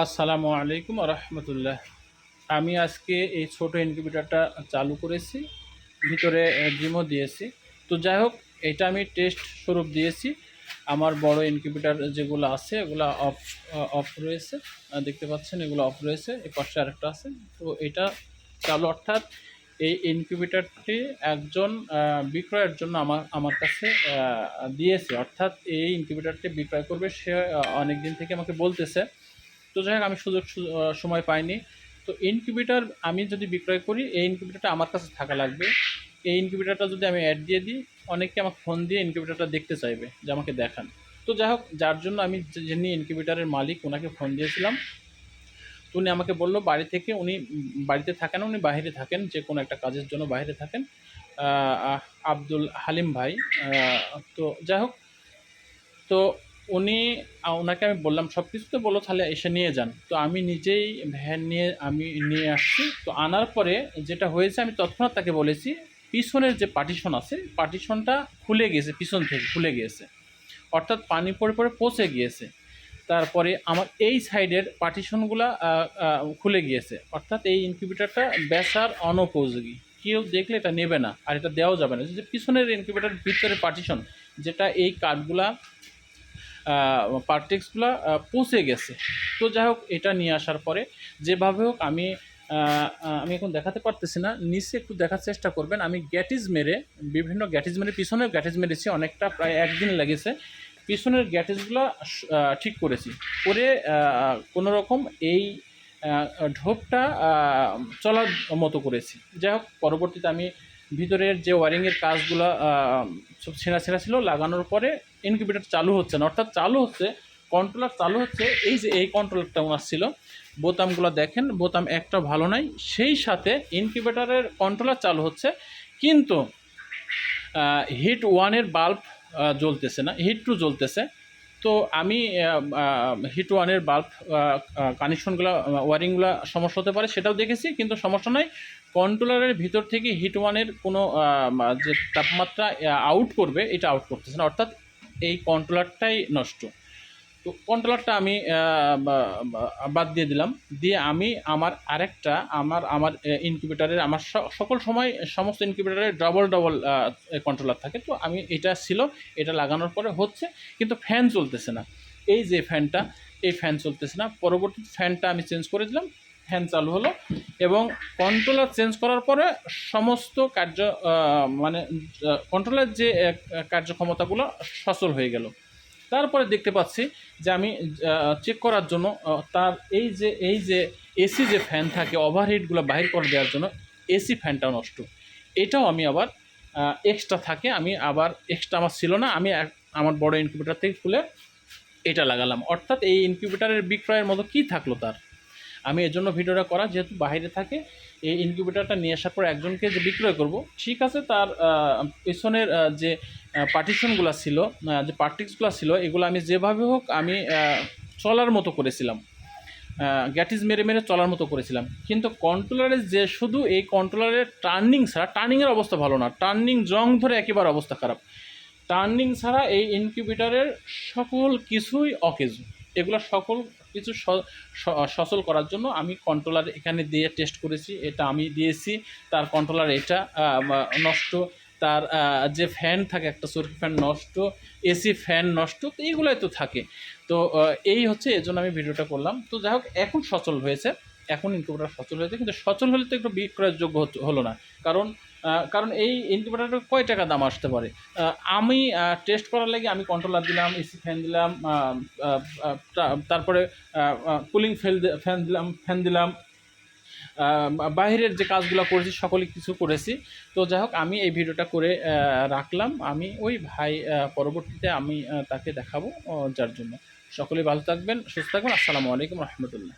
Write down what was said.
আসসালামু আলাইকুম রহমতুল্লাহ। আমি আজকে এই ছোট ইনকিউবেটরটা চালু করেছি, ভিতরে ডিমও দিয়েছি। তো যাই হোক, এটা আমি টেস্ট স্বরূপ দিয়েছি। আমার বড় ইনকিউবেটর যেগুলো আছে এগুলো অফ অফ রয়েছে, দেখতে পাচ্ছেন এগুলো অফ রয়েছে। এই পাশে আরেকটা আছে। তো এটা চালু, অর্থাৎ এই ইনকিউবেটরটি একজন বিক্রয়ের জন্য আমার কাছে দিয়েছে, অর্থাৎ এই ইনকিউবেটরটি বিক্রয় করবে সে অনেক দিন থেকে আমাকে বলতেছে। তো যাই হোক, আমি সময় পাইনি। তো ইনকিউবেটর আমি যদি বিক্রয় করি, এই ইনকিউবেটরটা আমার কাছে থাকা লাগবে। এই ইনকিউবেটরটা যদি আমি অ্যাড দিয়ে দিই, অনেকে আমাকে ফোন দিয়ে ইনকিউবেটরটা দেখতে চাইবে যে আমাকে দেখান। তো যাই হোক, যার জন্য আমি যিনি ইনকিউবেটরের মালিক ওনাকে ফোন দিয়েছিলাম। তো উনি আমাকে বললো বাড়ি থেকে, উনি বাড়িতে থাকেন, উনি বাইরে থাকেন, যে কোনো একটা কাজের জন্য বাইরে থাকেন, আব্দুল হালিম ভাই। তো যাই হোক, তো উনি ওনাকে আমি বললাম সব কিছু, তো বললো তাহলে এসে নিয়ে যান। তো আমি নিজেই ভ্যান নিয়ে আমি নিয়ে আসছি। তো আনার পরে যেটা হয়েছে, আমি তৎক্ষণাৎ তাকে বলেছি পিছনের যে পার্টিশন আছে, পার্টিশনটা খুলে গিয়েছে, পিছন থেকে খুলে গিয়েছে, অর্থাৎ পানি পড়ে পড়ে পচে গিয়েছে। তারপরে আমার এই সাইডের পার্টিশনগুলা খুলে গিয়েছে, অর্থাৎ এই ইনকিউবেটরটা বেচার অনুপযোগী। কেউ দেখলে এটা নেবে না, আর এটা দেওয়াও যাবে না। যে পিছনের ইনকিউবেটর ভিতরে পার্টিশন, যেটা এই কাঠগুলা পার্টিক্সগুলো পচে গেছে। তো যাই হোক, এটা নিয়ে আসার পরে যেভাবে হোক আমি এখন দেখাতে পারতেছি না, নিচে একটু দেখার চেষ্টা করবেন। আমি গ্যাটিজ মেরে, বিভিন্ন গ্যাটিজ মেরে, পিছনেও গ্যাটিজ মেরেছি অনেকটা, প্রায় একদিন লেগেছে। পিছনের গ্যাটিজগুলো ঠিক করেছি, করে কোনো রকম এই ঢোপটা চলার মতো করেছি। যাই হোক, পরবর্তীতে আমি ভিতরের যে ওয়ারিংয়ের কাজগুলো সব ছেঁড়া ছেঁড়া ছিল, লাগানোর পরে ইনকিউবেটর চালু হচ্ছে না, অর্থাৎ চালু হচ্ছে, কন্ট্রোলার চালু হচ্ছে। এই যে এই কন্ট্রোলারটা ওনার ছিল, বোতামগুলো দেখেন, বোতাম একটা ভালো নাই, সেই সাথে ইনকিউবেটরের কন্ট্রোলার চালু হচ্ছে, কিন্তু হিট ওয়ানের বাল্ব জ্বলতেছে না, হিট টু জ্বলতেছে। তো আমি হিট ওয়ানের বাল্ব কানেকশনগুলো, ওয়ারিংগুলো সমস্যা হতে পারে সেটাও দেখেছি, কিন্তু সমস্যা নয়। কন্ট্রোলারের ভিতর থেকে হিট ওয়ানের কোনো যে তাপমাত্রা আউট করবে, এটা আউট করতেছে না, অর্থাৎ এই কন্ট্রোলারটাই নষ্ট। তো কন্ট্রোলারটা আমি বাদ দিয়ে দিলাম, দিয়ে আমি আমার আরেকটা আমার ইনকিউবেটারের, আমার সকল সময় সমস্ত ইনকিউবেটারে ডবল কন্ট্রোলার থাকে। তো আমি এটা ছিল, এটা লাগানোর পরে হচ্ছে, কিন্তু ফ্যান চলতেছে না। এই যে ফ্যানটা, এই ফ্যান চলতেছে না। পরবর্তী ফ্যানটা আমি চেঞ্জ করে দিলাম, ফ্যান চালু হলো, এবং কন্ট্রোলার চেঞ্জ করার পরে সমস্ত কার্য মানে কন্ট্রোলার যে কার্যক্ষমতাগুলো সচল হয়ে গেল। তারপরে দেখতে পাচ্ছি যে আমি চেক করার জন্য তার এই যে এসি যে ফ্যান থাকে, ওভারহিটগুলো বাহির করে দেওয়ার জন্য এসি ফ্যানটাও নষ্ট। এটাও আমি আবার এক্সট্রা থাকে, আমি আবার এক্সট্রা আমার ছিল না, আমি আমার বড় ইনকিউবেটার থেকে খুলে এটা লাগালাম। অর্থাৎ এই ইনকিউবেটারের বিক্রয়ের মতো কি থাকলো তার। আমি এর জন্য ভিডিওটা করা, যেহেতু বাইরে থাকে, এই ইনকিউবেটারটা নিয়ে আসার পর একজনকে যে বিক্রয় করব, ঠিক আছে, তার পেছনের যে পার্টিশনগুলো ছিল, যে পার্টিক্সগুলো ছিল, এগুলো আমি যেভাবে হোক আমি চলার মতো করেছিলাম, গ্যাটিস মেরে মেরে চলার মতো করেছিলাম। কিন্তু কন্ট্রোলারের যে শুধু এই কন্ট্রোলারের টার্নিং ছাড়া, টার্নিংয়ের অবস্থা ভালো না, টার্নিং জং ধরে একেবারে অবস্থা খারাপ। টার্নিং ছাড়া এই ইনকিউবেটারের সকল কিছুই অকেজ। এগুলো সকল কিছু সচল করার জন্য আমি কন্ট্রোলার এখানে দিয়ে টেস্ট করেছি, এটা আমি দিয়েছি, তার কন্ট্রোলার এটা নষ্ট, তার যে ফ্যান থাকে একটা চরকি ফ্যান নষ্ট, এসি ফ্যান নষ্ট, তো এইগুলোই তো থাকে। তো এই হচ্ছে, এর জন্য আমি ভিডিওটা করলাম। তো যাই হোক, এখন সচল হয়েছে, এখন ইনকিউবেটার সচল হয়েছে, কিন্তু সচল হলে তো একটু বিক্রয়যোগ্য হলো না। কারণ এই ইনকিউবেটারটা কয় টাকা দাম আসতে পারে। আমি টেস্ট করার লাগে আমি কন্ট্রোলার দিলাম, এসি ফ্যান দিলাম, তারপরে কুলিং ফ্যান দিলাম, বাইরের যে কাজগুলো করেছি সকলে কিছু করেছি। তো যাই হোক, আমি এই ভিডিওটা করে রাখলাম। আমি ওই ভাই পরবর্তীতে আমি তাকে দেখাবো, যার জন্য। সকলেই ভালো থাকবেন, সুস্থ থাকবেন। আসসালামু আলাইকুম রহমতুল্লাহ।